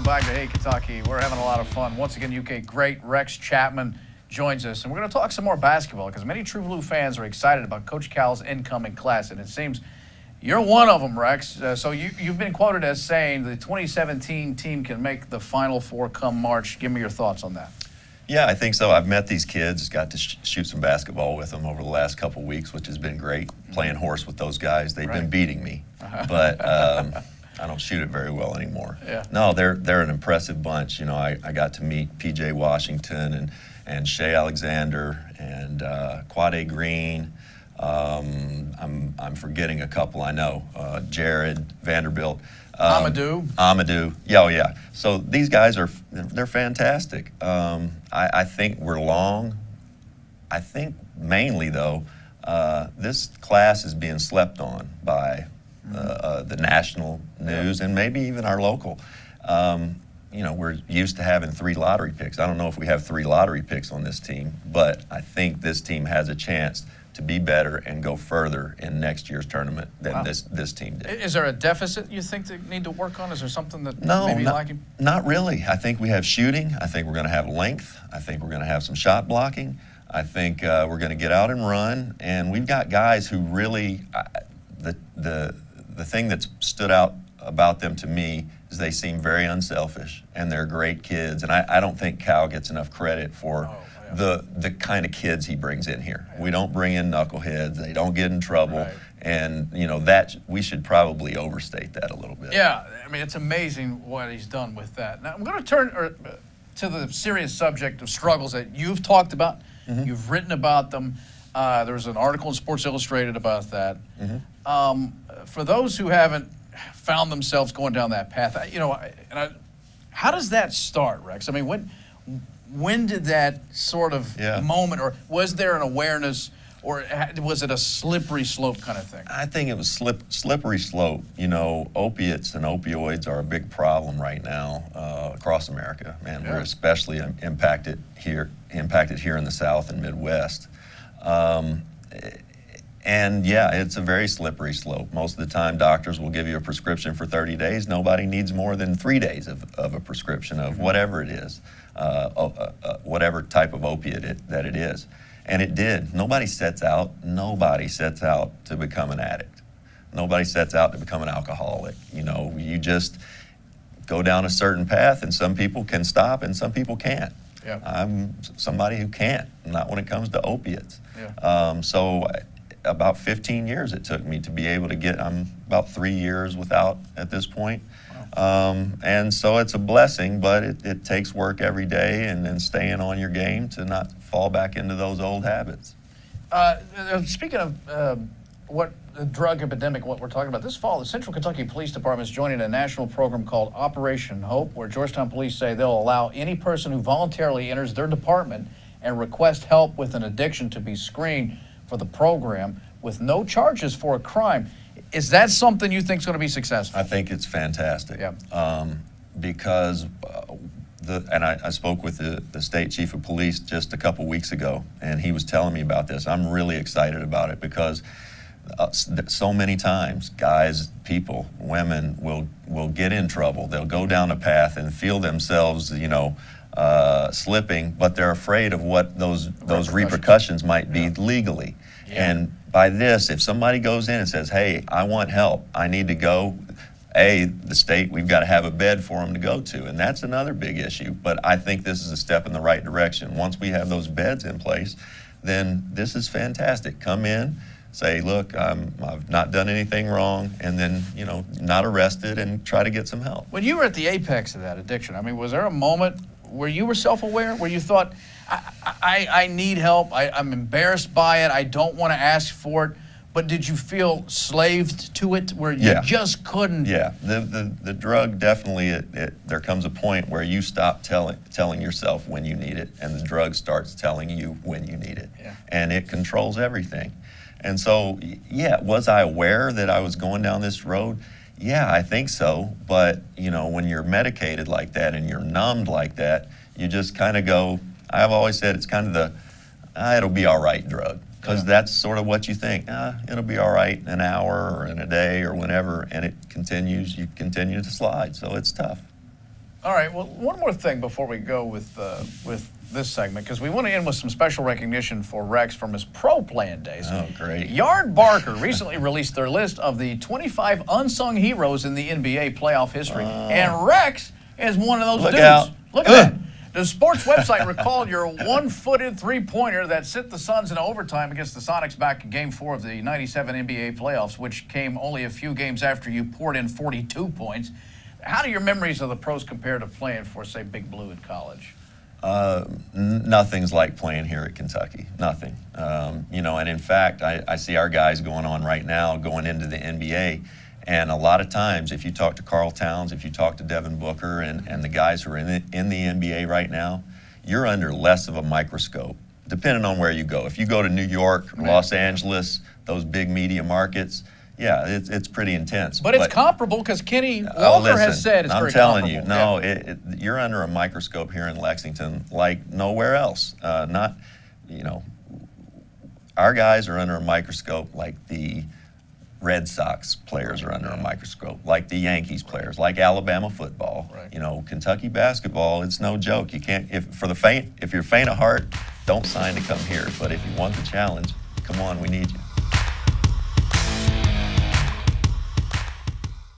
back to Hey Kentucky. We're having a lot of fun. Once again, UK great Rex Chapman joins us, and we're going to talk some more basketball because many True Blue fans are excited about Coach Cal's incoming class, and it seems you're one of them, Rex. So you've been quoted as saying the 2017 team can make the Final Four come March. Give me your thoughts on that. Yeah, I think so. I've met these kids, got to shoot some basketball with them over the last couple weeks, which has been great, playing horse with those guys. They've been beating me, but I don't shoot it very well anymore. Yeah. No, they're an impressive bunch. You know, I got to meet P.J. Washington and Shea Alexander and Quade Green. I'm forgetting a couple I know. Jared Vanderbilt. Amadou. Yeah, oh yeah. So these guys they're fantastic. I think we're long. I think mainly though, this class is being slept on by the national news and maybe even our local. You know, we're used to having 3 lottery picks. I don't know if we have 3 lottery picks on this team, but I think this team has a chance to be better and go further in next year's tournament than this team did. Is there a deficit you think they need to work on? Is there something that maybe lacking? Not really. I think we have shooting. I think we're going to have length. I think we're going to have some shot blocking. I think we're going to get out and run. And we've got guys who really, the thing that's stood out about them to me is they seem very unselfish and they're great kids. And I don't think Cal gets enough credit for the kind of kids he brings in here. We don't bring in knuckleheads. They don't get in trouble. And, you know, that we should probably overstate that a little bit. Yeah, I mean, it's amazing what he's done with that. Now, I'm going to turn to the serious subject of struggles that you've talked about. You've written about them. There was an article in Sports Illustrated about that. For those who haven't found themselves going down that path, you know, how does that start, Rex? I mean, when did that sort of moment, or was there an awareness, or was it a slippery slope kind of thing? I think it was slippery slope. You know, opiates and opioids are a big problem right now across America, and we're especially impacted here in the South and Midwest. And yeah, it's a very slippery slope. Most of the time, doctors will give you a prescription for 30 days. Nobody needs more than 3 days of a prescription of whatever it is, whatever type of opiate that it is. And it did. Nobody sets out to become an addict. Nobody sets out to become an alcoholic. You know, you just go down a certain path, and some people can stop and some people can't. Yeah. I'm somebody who can't, not when it comes to opiates. Yeah. So about 15 years it took me to be able to get, I'm about 3 years without at this point. Wow. And so it's a blessing, but it takes work every day and then staying on your game to not fall back into those old habits. Speaking of what the drug epidemic, what we're talking about, this fall, the Central Kentucky Police Department is joining a national program called Operation Hope, where Georgetown police say they'll allow any person who voluntarily enters their department and requests help with an addiction to be screened for the program with no charges for a crime. Is that something you think is going to be successful? I think it's fantastic. Yeah. Because I spoke with the state chief of police just a couple weeks ago, and he was telling me about this. I'm really excited about it because so many times guys, people, women will get in trouble. They'll go down a path and feel themselves, you know, slipping, but they're afraid of what those repercussions might be legally. Yeah. And by this, if somebody goes in and says, hey, I want help, I need to go, the state, we've got to have a bed for them to go to. And that's another big issue. But I think this is a step in the right direction. Once we have those beds in place, then this is fantastic. Come in, say, look, I've not done anything wrong, and then, you know, not arrested and try to get some help. When you were at the apex of that addiction, I mean, was there a moment where you were self-aware, where you thought, I need help, I'm embarrassed by it, I don't want to ask for it, but did you feel slaved to it, where you just couldn't? Yeah, the drug definitely, there comes a point where you stop telling yourself when you need it, and the drug starts telling you when you need it. Yeah. And it controls everything. And so, yeah, was I aware that I was going down this road? Yeah, I think so. But, you know, when you're medicated like that and you're numbed like that, you just kind of go, I've always said it's kind of the, it'll be all right drug. Because that's sort of what you think. It'll be all right in an hour or in a day or whenever, and you continue to slide, so it's tough. All right. Well, one more thing before we go with this segment, because we want to end with some special recognition for Rex from his pro playing days. Oh, great. Yard Barker recently released their list of the 25 unsung heroes in the NBA playoff history, and Rex is one of those Look dudes. out. Look at that. The sports website recalled your one-footed three-pointer that sent the Suns in overtime against the Sonics back in Game 4 of the '97 NBA playoffs, which came only a few games after you poured in 42 points. How do your memories of the pros compare to playing for, say, Big Blue in college? Nothing's like playing here at Kentucky. Nothing. You know, and in fact, I see our guys going on right now, going into the NBA. And a lot of times, if you talk to Karl Towns, if you talk to Devin Booker and the guys who are in the NBA right now, you're under less of a microscope, depending on where you go. If you go to New York, Los Angeles, those big media markets, yeah, it's pretty intense. But it's comparable because Kenny Walker has said it's very comparable. I'm telling you, no, you're under a microscope here in Lexington like nowhere else. Not, you know, our guys are under a microscope like the Red Sox players are under a microscope, like the Yankees players, like Alabama football. Right. You know, Kentucky basketball, it's no joke. You can't, if you're faint of heart, don't sign to come here. But if you want the challenge, come on, we need you.